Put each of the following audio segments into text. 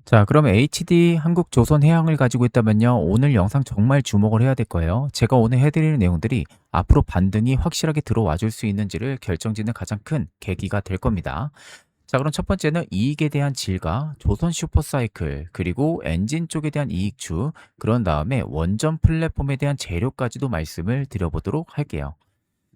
자, 그럼 HD 한국조선해양을 가지고 있다면요. 오늘 영상 정말 주목을 해야 될 거예요. 제가 오늘 해드리는 내용들이 앞으로 반등이 확실하게 들어와 줄 수 있는지를 결정짓는 가장 큰 계기가 될 겁니다. 자, 그럼 첫 번째는 이익에 대한 질과 조선 슈퍼사이클, 그리고 엔진 쪽에 대한 이익추, 그런 다음에 원전 플랫폼에 대한 재료까지도 말씀을 드려보도록 할게요.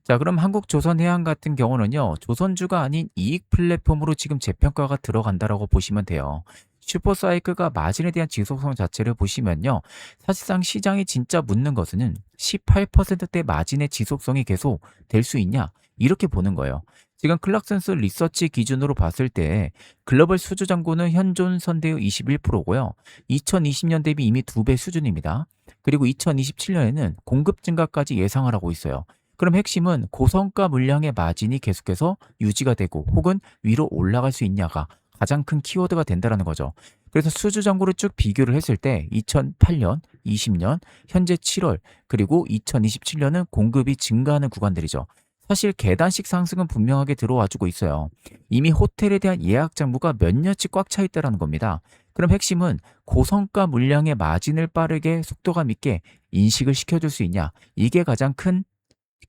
자, 그럼 한국조선해양 같은 경우는요, 조선주가 아닌 이익 플랫폼으로 지금 재평가가 들어간다라고 보시면 돼요. 슈퍼사이클과 마진에 대한 지속성 자체를 보시면요, 사실상 시장이 진짜 묻는 것은 18%대 마진의 지속성이 계속 될 수 있냐, 이렇게 보는 거예요. 지금 클락슨스 리서치 기준으로 봤을 때 글로벌 수주 잔고는 현존 선대의 21%고요. 2020년 대비 이미 2배 수준입니다. 그리고 2027년에는 공급 증가까지 예상을 하고 있어요. 그럼 핵심은 고성가 물량의 마진이 계속해서 유지가 되고 혹은 위로 올라갈 수 있냐가 가장 큰 키워드가 된다는 거죠. 그래서 수주 잔고를 쭉 비교를 했을 때 2008년, 20년, 현재 7월, 그리고 2027년은 공급이 증가하는 구간들이죠. 사실 계단식 상승은 분명하게 들어와주고 있어요. 이미 호텔에 대한 예약 장부가 몇 년치 꽉 차 있다는 겁니다. 그럼 핵심은 고성가 물량의 마진을 빠르게 속도감 있게 인식을 시켜줄 수 있냐, 이게 가장 큰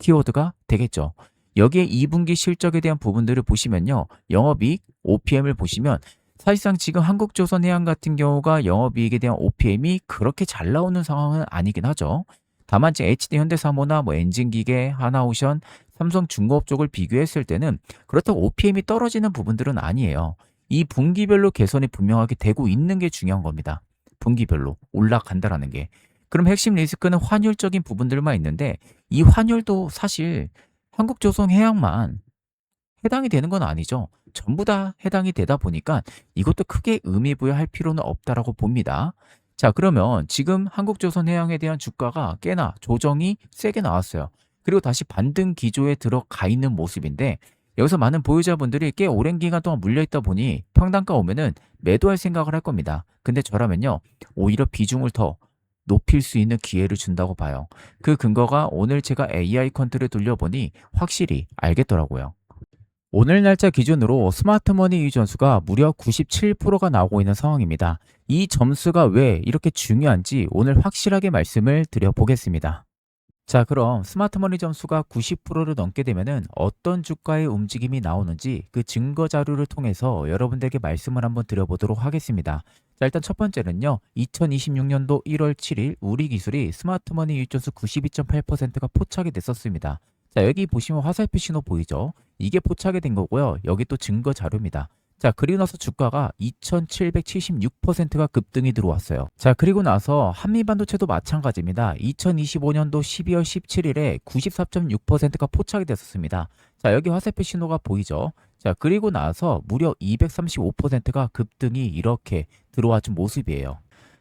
키워드가 되겠죠. 여기에 2분기 실적에 대한 부분들을 보시면요. 영업이익, OPM을 보시면 사실상 지금 한국조선해양 같은 경우가 영업이익에 대한 OPM이 그렇게 잘 나오는 상황은 아니긴 하죠. 다만 HD 현대사모나 엔진기계, 하나오션, 삼성중공업 쪽을 비교했을 때는 그렇다고 OPM이 떨어지는 부분들은 아니에요. 이 분기별로 개선이 분명하게 되고 있는 게 중요한 겁니다. 분기별로 올라간다라는 게. 그럼 핵심 리스크는 환율적인 부분들만 있는데 이 환율도 사실 한국조선해양만 해당이 되는 건 아니죠. 전부 다 해당이 되다 보니까 이것도 크게 의미 부여할 필요는 없다라고 봅니다. 자, 그러면 지금 한국조선해양에 대한 주가가 꽤나 조정이 세게 나왔어요. 그리고 다시 반등 기조에 들어가 있는 모습인데 여기서 많은 보유자분들이 꽤 오랜 기간 동안 물려있다 보니 평단가 오면은 매도할 생각을 할 겁니다. 근데 저라면요, 오히려 비중을 더 높일 수 있는 기회를 준다고 봐요. 그 근거가 오늘 제가 AI 컨트를 돌려보니 확실히 알겠더라고요. 오늘 날짜 기준으로 스마트머니 유의 점수가 무려 97%가 나오고 있는 상황입니다. 이 점수가 왜 이렇게 중요한지 오늘 확실하게 말씀을 드려보겠습니다. 자, 그럼 스마트머니 점수가 90%를 넘게 되면은 어떤 주가의 움직임이 나오는지 그 증거 자료를 통해서 여러분들에게 말씀을 한번 드려보도록 하겠습니다. 자, 일단 첫 번째는요. 2026년도 1월 7일 우리 기술이 스마트머니 유입점수 92.8%가 포착이 됐었습니다. 자, 여기 보시면 화살표 신호 보이죠? 이게 포착이 된 거고요. 여기 또 증거 자료입니다. 자, 그리고 나서 주가가 2776%가 급등이 들어왔어요. 자, 그리고 나서 한미반도체도 마찬가지입니다. 2025년도 12월 17일에 94.6%가 포착이 됐었습니다. 자, 여기 화살표 신호가 보이죠? 자, 그리고 나서 무려 235%가 급등이 이렇게 들어와 준 모습이에요.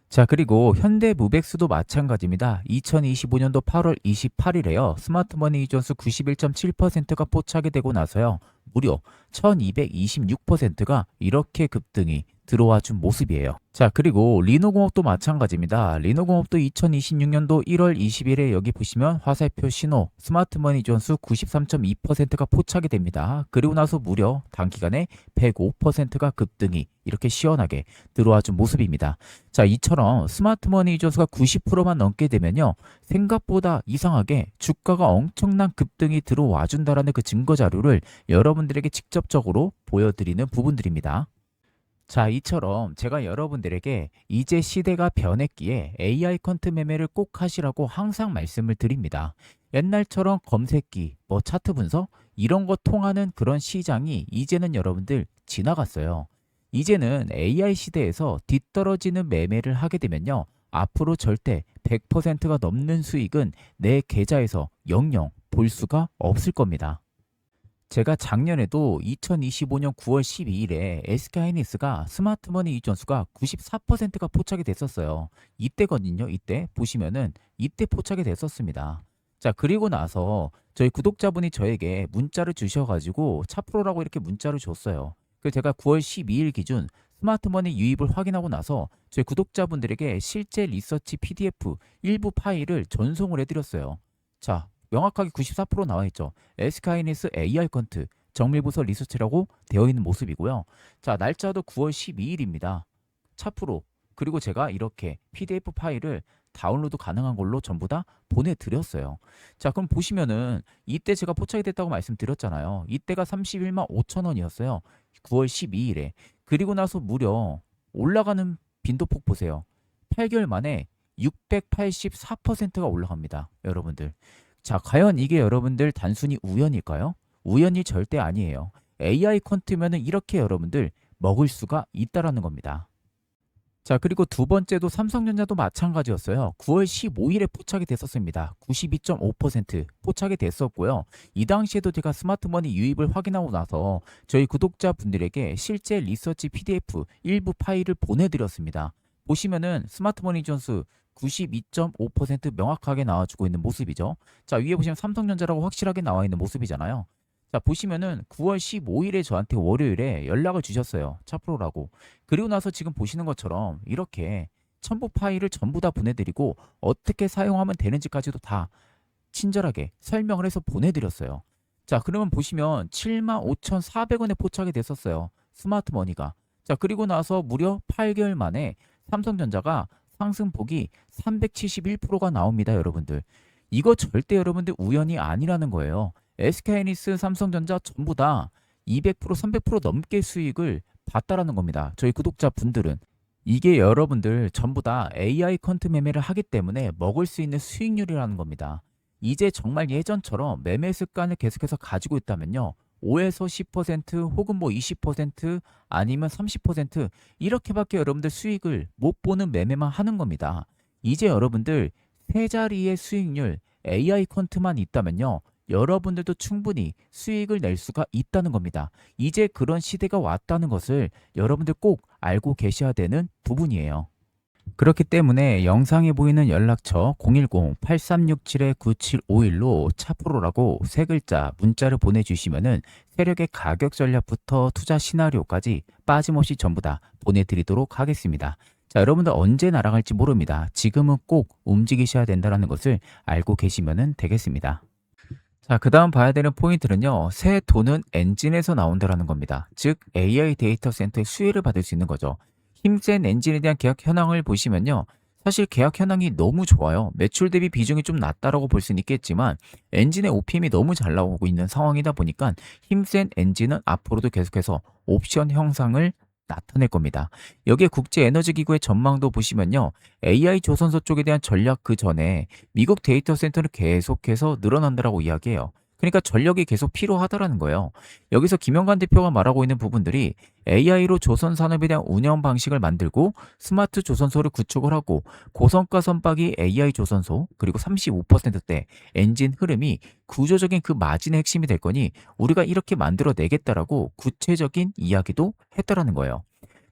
자, 그리고 현대무백수도 마찬가지입니다. 2025년도 8월 28일에요. 스마트머니 이존수 91.7%가 포착이 되고 나서요. 무려 1226%가 이렇게 급등이 들어와 준 모습이에요. 자, 그리고 리노공업도 마찬가지입니다. 리노공업도 2026년도 1월 20일에 여기 보시면 화살표 신호 스마트머니 존수 93.2%가 포착이 됩니다. 그리고 나서 무려 단기간에 105%가 급등이 이렇게 시원하게 들어와 준 모습입니다. 자, 이처럼 스마트머니 존수가 90%만 넘게 되면요. 생각보다 이상하게 주가가 엄청난 급등이 들어와 준다라는 그 증거 자료를 여러분들에게 직접적으로 보여드리는 부분들입니다. 자, 이처럼 제가 여러분들에게 이제 시대가 변했기에 AI 컨트 매매를 꼭 하시라고 항상 말씀을 드립니다. 옛날처럼 검색기, 차트 분석 이런 거 통하는 그런 시장이 이제는 여러분들 지나갔어요. 이제는 AI 시대에서 뒤떨어지는 매매를 하게 되면요. 앞으로 절대 100%가 넘는 수익은 내 계좌에서 영영 볼 수가 없을 겁니다. 제가 작년에도 2025년 9월 12일에 SK하이닉스가 스마트머니 이전수가 94%가 포착이 됐었어요. 이때거든요. 이때 보시면은 이때 포착이 됐었습니다. 자, 그리고 나서 저희 구독자분이 저에게 문자를 주셔가지고 차프로라고 이렇게 문자를 줬어요. 그래서 제가 9월 12일 기준 스마트머니 유입을 확인하고 나서 저희 구독자분들에게 실제 리서치 PDF 일부 파일을 전송을 해드렸어요. 자, 명확하게 94% 나와 있죠. SK하이닉스 AR 컨트 정밀부서 리서치라고 되어 있는 모습이고요. 자, 날짜도 9월 12일입니다. 차프로. 그리고 제가 이렇게 PDF 파일을 다운로드 가능한 걸로 전부 다 보내드렸어요. 자, 그럼 보시면은 이때 제가 포착이 됐다고 말씀드렸잖아요. 이때가 31만 5천 원이었어요. 9월 12일에. 그리고 나서 무려 올라가는 빈도폭 보세요. 8개월 만에 684%가 올라갑니다. 여러분들. 자, 과연 이게 여러분들 단순히 우연일까요? 우연이 절대 아니에요. AI 퀀트면은 이렇게 여러분들 먹을 수가 있다라는 겁니다. 자, 그리고 두 번째도 삼성전자도 마찬가지였어요. 9월 15일에 포착이 됐었습니다. 92.5% 포착이 됐었고요. 이 당시에도 제가 스마트머니 유입을 확인하고 나서 저희 구독자분들에게 실제 리서치 PDF 일부 파일을 보내드렸습니다. 보시면은 스마트머니 존스 92.5% 명확하게 나와주고 있는 모습이죠. 자, 위에 보시면 삼성전자라고 확실하게 나와 있는 모습이잖아요. 자, 보시면은 9월 15일에 저한테 월요일에 연락을 주셨어요. 차프로라고. 그리고 나서 지금 보시는 것처럼 이렇게 첨부 파일을 전부 다 보내드리고 어떻게 사용하면 되는지까지도 다 친절하게 설명을 해서 보내드렸어요. 자, 그러면 보시면 75,400원에 포착이 됐었어요. 스마트머니가. 자, 그리고 나서 무려 8개월 만에 삼성전자가 상승폭이 371%가 나옵니다, 여러분들. 이거 절대 여러분들 우연이 아니라는 거예요. SK하이닉스, 삼성전자 전부 다 200%, 300% 넘게 수익을 봤다라는 겁니다. 저희 구독자분들은. 이게 여러분들 전부 다 AI 퀀트 매매를 하기 때문에 먹을 수 있는 수익률이라는 겁니다. 이제 정말 예전처럼 매매 습관을 계속해서 가지고 있다면요. 5에서 10% 혹은 뭐 20% 아니면 30% 이렇게밖에 여러분들 수익을 못 보는 매매만 하는 겁니다. 이제 여러분들 세 자리의 수익률 AI 퀀트만 있다면요. 여러분들도 충분히 수익을 낼 수가 있다는 겁니다. 이제 그런 시대가 왔다는 것을 여러분들 꼭 알고 계셔야 되는 부분이에요. 그렇기 때문에 영상에 보이는 연락처 010-8367-9751로 차프로라고 세 글자 문자를 보내주시면은 세력의 가격 전략부터 투자 시나리오까지 빠짐없이 전부 다 보내드리도록 하겠습니다. 자, 여러분들 언제 날아갈지 모릅니다. 지금은 꼭 움직이셔야 된다는 것을 알고 계시면 되겠습니다. 자, 그 다음 봐야 되는 포인트는요. 새 돈은 엔진에서 나온다는 겁니다. 즉 AI 데이터 센터의 수혜를 받을 수 있는 거죠. 힘센 엔진에 대한 계약 현황을 보시면요. 사실 계약 현황이 너무 좋아요. 매출 대비 비중이 좀 낮다라고 볼 수는 있겠지만 엔진의 OPM이 너무 잘 나오고 있는 상황이다 보니까 힘센 엔진은 앞으로도 계속해서 옵션 형상을 나타낼 겁니다. 여기에 국제에너지기구의 전망도 보시면요. AI 조선소 쪽에 대한 전략 그 전에 미국 데이터 센터는 계속해서 늘어난다라고 이야기해요. 그러니까 전력이 계속 필요하다라는 거예요. 여기서 김영관 대표가 말하고 있는 부분들이 AI로 조선 산업에 대한 운영 방식을 만들고 스마트 조선소를 구축을 하고 고성가 선박이 AI 조선소 그리고 35%대 엔진 흐름이 구조적인 그 마진의 핵심이 될 거니 우리가 이렇게 만들어 내겠다라고 구체적인 이야기도 했다라는 거예요.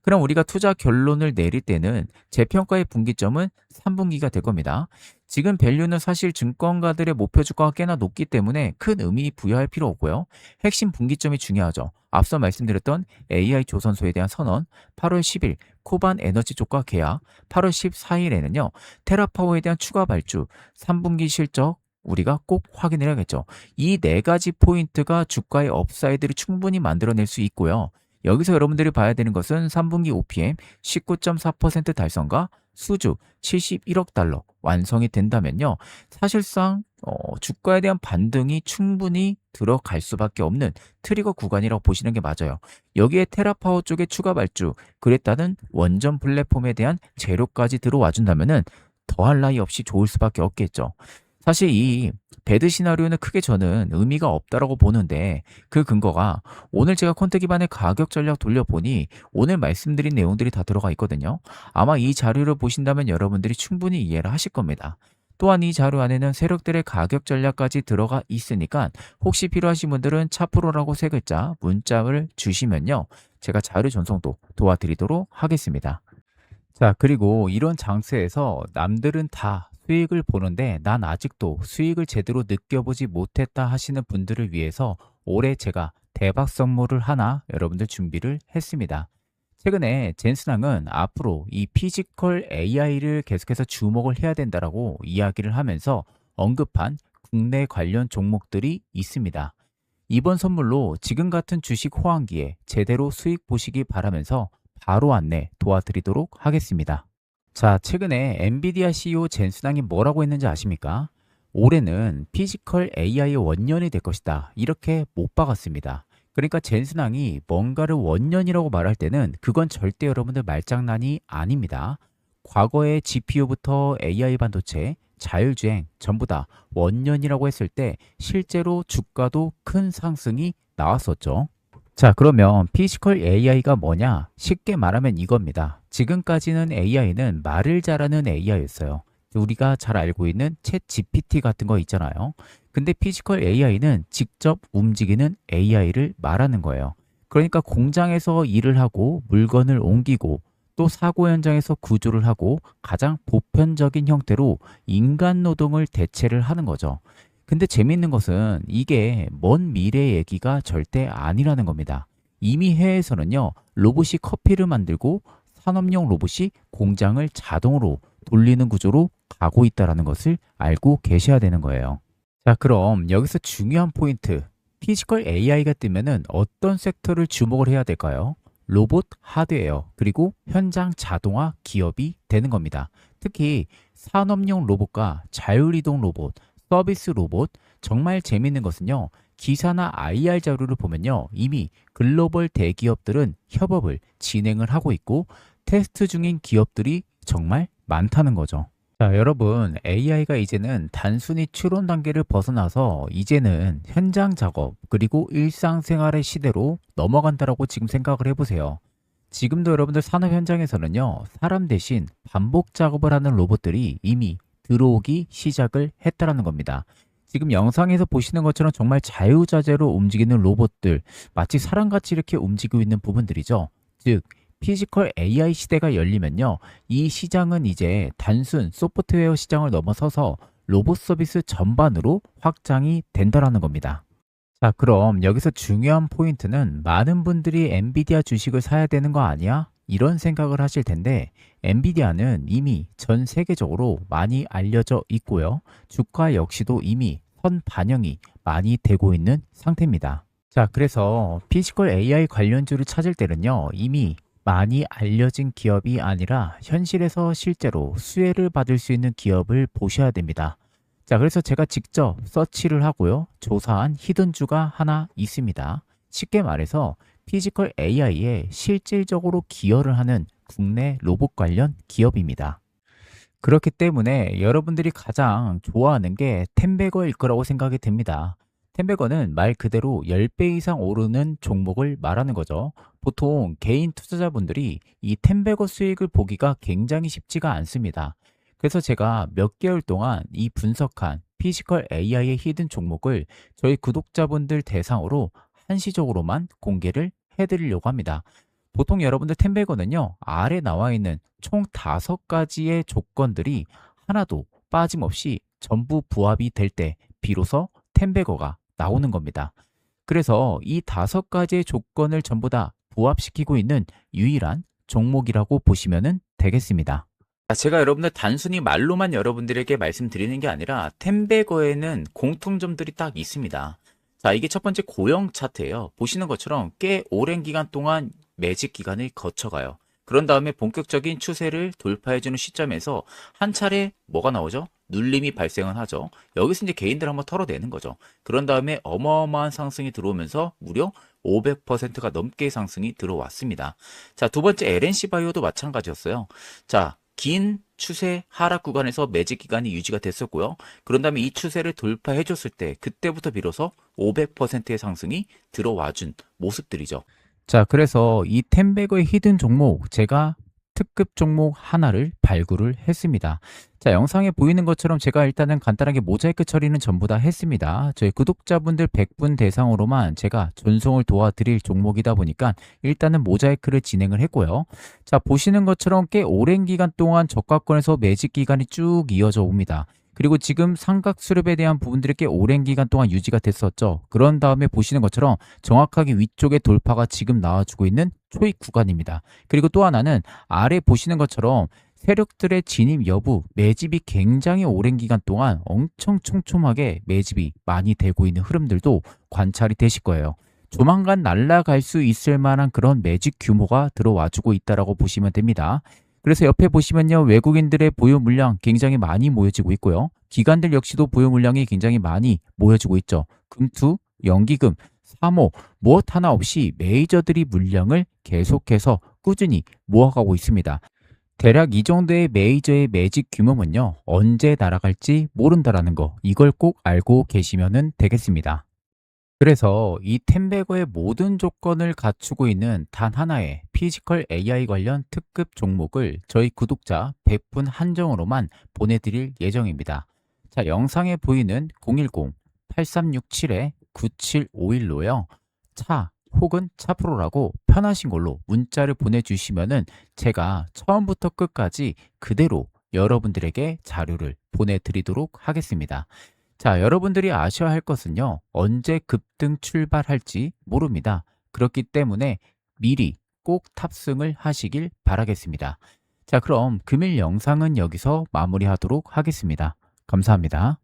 그럼 우리가 투자 결론을 내릴 때는 재평가의 분기점은 3분기가 될 겁니다. 지금 밸류는 사실 증권가들의 목표 주가가 꽤나 높기 때문에 큰 의미 부여할 필요 없고요. 핵심 분기점이 중요하죠. 앞서 말씀드렸던 AI 조선소에 대한 선언, 8월 10일 코반 에너지 쪽과 계약, 8월 14일에는요. 테라파워에 대한 추가 발주, 3분기 실적, 우리가 꼭 확인을 해야겠죠. 이 네 가지 포인트가 주가의 업사이드를 충분히 만들어낼 수 있고요. 여기서 여러분들이 봐야 되는 것은 3분기 OPM 19.4% 달성과 수주 71억 달러 완성이 된다면요. 사실상 주가에 대한 반등이 충분히 들어갈 수밖에 없는 트리거 구간이라고 보시는 게 맞아요. 여기에 테라파워 쪽에 추가 발주, 그랬다는 원전 플랫폼에 대한 재료까지 들어와 준다면은 더할 나위 없이 좋을 수밖에 없겠죠. 사실 이 배드 시나리오는 크게 저는 의미가 없다라고 보는데 그 근거가 오늘 제가 콘테 기반의 가격 전략 돌려보니 오늘 말씀드린 내용들이 다 들어가 있거든요. 아마 이 자료를 보신다면 여러분들이 충분히 이해를 하실 겁니다. 또한 이 자료 안에는 세력들의 가격 전략까지 들어가 있으니까 혹시 필요하신 분들은 차프로라고 세 글자 문자를 주시면요. 제가 자료 전송도 도와드리도록 하겠습니다. 자, 그리고 이런 장세에서 남들은 다 수익을 보는데 난 아직도 수익을 제대로 느껴보지 못했다 하시는 분들을 위해서 올해 제가 대박 선물을 하나 여러분들 준비를 했습니다. 최근에 젠슨항은 앞으로 이 피지컬 AI를 계속해서 주목을 해야 된다라고 이야기를 하면서 언급한 국내 관련 종목들이 있습니다. 이번 선물로 지금 같은 주식 호황기에 제대로 수익 보시기 바라면서 바로 안내 도와드리도록 하겠습니다. 자, 최근에 엔비디아 CEO 젠슨왕이 뭐라고 했는지 아십니까? 올해는 피지컬 AI 원년이 될 것이다. 이렇게 못 박았습니다. 그러니까 젠슨왕이 뭔가를 원년이라고 말할 때는 그건 절대 여러분들 말장난이 아닙니다. 과거에 GPU부터 AI 반도체, 자율주행 전부 다 원년이라고 했을 때 실제로 주가도 큰 상승이 나왔었죠. 자, 그러면 피지컬 AI가 뭐냐? 쉽게 말하면 이겁니다. 지금까지는 AI는 말을 잘하는 AI였어요. 우리가 잘 알고 있는 챗 GPT 같은 거 있잖아요. 근데 피지컬 AI는 직접 움직이는 AI를 말하는 거예요. 그러니까 공장에서 일을 하고 물건을 옮기고 또 사고 현장에서 구조를 하고 가장 보편적인 형태로 인간 노동을 대체를 하는 거죠. 근데 재미있는 것은 이게 먼 미래 얘기가 절대 아니라는 겁니다. 이미 해외에서는요, 로봇이 커피를 만들고 산업용 로봇이 공장을 자동으로 돌리는 구조로 가고 있다는 것을 알고 계셔야 되는 거예요. 자, 그럼 여기서 중요한 포인트. 피지컬 AI가 뜨면은 어떤 섹터를 주목을 해야 될까요? 로봇 하드웨어, 그리고 현장 자동화 기업이 되는 겁니다. 특히 산업용 로봇과 자율이동 로봇, 서비스 로봇, 정말 재밌는 것은요, 기사나 IR 자료를 보면요, 이미 글로벌 대기업들은 협업을 진행을 하고 있고 테스트 중인 기업들이 정말 많다는 거죠. 자, 여러분, AI가 이제는 단순히 추론 단계를 벗어나서 이제는 현장 작업 그리고 일상생활의 시대로 넘어간다라고 지금 생각을 해보세요. 지금도 여러분들 산업 현장에서는요, 사람 대신 반복 작업을 하는 로봇들이 이미 들어오기 시작을 했다라는 겁니다. 지금 영상에서 보시는 것처럼 정말 자유자재로 움직이는 로봇들, 마치 사람같이 이렇게 움직이고 있는 부분들이죠. 즉, 피지컬 AI 시대가 열리면요, 이 시장은 이제 단순 소프트웨어 시장을 넘어서서 로봇 서비스 전반으로 확장이 된다라는 겁니다. 자, 그럼 여기서 중요한 포인트는 많은 분들이 엔비디아 주식을 사야 되는 거 아니야? 이런 생각을 하실 텐데 엔비디아는 이미 전 세계적으로 많이 알려져 있고요. 주가 역시도 이미 선반영이 많이 되고 있는 상태입니다. 자, 그래서 피지컬 AI 관련주를 찾을 때는요, 이미 많이 알려진 기업이 아니라 현실에서 실제로 수혜를 받을 수 있는 기업을 보셔야 됩니다. 자, 그래서 제가 직접 서치를 하고요, 조사한 히든주가 하나 있습니다. 쉽게 말해서 피지컬 AI에 실질적으로 기여를 하는 국내 로봇 관련 기업입니다. 그렇기 때문에 여러분들이 가장 좋아하는 게 텐베거일 거라고 생각이 됩니다. 텐베거는 말 그대로 10배 이상 오르는 종목을 말하는 거죠. 보통 개인 투자자분들이 이 텐베거 수익을 보기가 굉장히 쉽지가 않습니다. 그래서 제가 몇 개월 동안 이 분석한 피지컬 AI의 히든 종목을 저희 구독자분들 대상으로 한시적으로만 공개를 해드리려고 합니다. 보통 여러분들 텐베거는요, 아래 나와 있는 총 5가지의 조건들이 하나도 빠짐없이 전부 부합이 될 때 비로소 텐베거가 나오는 겁니다. 그래서 이 5가지의 조건을 전부 다 부합시키고 있는 유일한 종목이라고 보시면 되겠습니다. 제가 여러분들 단순히 말로만 여러분들에게 말씀드리는 게 아니라 텐베거에는 공통점들이 딱 있습니다. 자, 이게 첫 번째 고형 차트예요. 보시는 것처럼 꽤 오랜 기간 동안 매집 기간을 거쳐가요. 그런 다음에 본격적인 추세를 돌파해주는 시점에서 한 차례 뭐가 나오죠? 눌림이 발생을 하죠. 여기서 이제 개인들 한번 털어내는 거죠. 그런 다음에 어마어마한 상승이 들어오면서 무려 500%가 넘게 상승이 들어왔습니다. 자, 두 번째 LNC 바이오도 마찬가지였어요. 자, 긴 추세 하락 구간에서 매집 기간이 유지가 됐었고요. 그런 다음에 이 추세를 돌파해 줬을 때 그때부터 비로소 500%의 상승이 들어와준 모습들이죠. 자, 그래서 이 텐베거의 히든 종목 제가 특급 종목 하나를 발굴을 했습니다. 자, 영상에 보이는 것처럼 제가 일단은 간단하게 모자이크 처리는 전부 다 했습니다. 저희 구독자분들 100분 대상으로만 제가 전송을 도와드릴 종목이다 보니까 일단은 모자이크를 진행을 했고요. 자, 보시는 것처럼 꽤 오랜 기간 동안 저가권에서 매집 기간이 쭉 이어져 옵니다. 그리고 지금 삼각 수렴에 대한 부분들이 꽤 오랜 기간 동안 유지가 됐었죠. 그런 다음에 보시는 것처럼 정확하게 위쪽에 돌파가 지금 나와주고 있는 초입 구간입니다. 그리고 또 하나는 아래 보시는 것처럼 세력들의 진입 여부, 매집이 굉장히 오랜 기간 동안 엄청 촘촘하게 매집이 많이 되고 있는 흐름들도 관찰이 되실 거예요. 조만간 날아갈 수 있을 만한 그런 매집 규모가 들어와주고 있다라고 보시면 됩니다. 그래서 옆에 보시면요, 외국인들의 보유 물량 굉장히 많이 모여지고 있고요. 기관들 역시도 보유 물량이 굉장히 많이 모여지고 있죠. 금투, 연기금, 사모, 무엇 하나 없이 메이저들이 물량을 계속해서 꾸준히 모아가고 있습니다. 대략 이 정도의 메이저의 매직 규모면요, 언제 날아갈지 모른다라는 거, 이걸 꼭 알고 계시면 되겠습니다. 그래서 이 템베거의 모든 조건을 갖추고 있는 단 하나의 피지컬 AI 관련 특급 종목을 저희 구독자 100분 한정으로만 보내드릴 예정입니다. 자, 영상에 보이는 010-8367-9751로요. 차 혹은 차프로라고 편하신 걸로 문자를 보내주시면은 제가 처음부터 끝까지 그대로 여러분들에게 자료를 보내드리도록 하겠습니다. 자, 여러분들이 아셔야 할 것은요, 언제 급등 출발할지 모릅니다. 그렇기 때문에 미리 꼭 탑승을 하시길 바라겠습니다. 자, 그럼 금일 영상은 여기서 마무리하도록 하겠습니다. 감사합니다.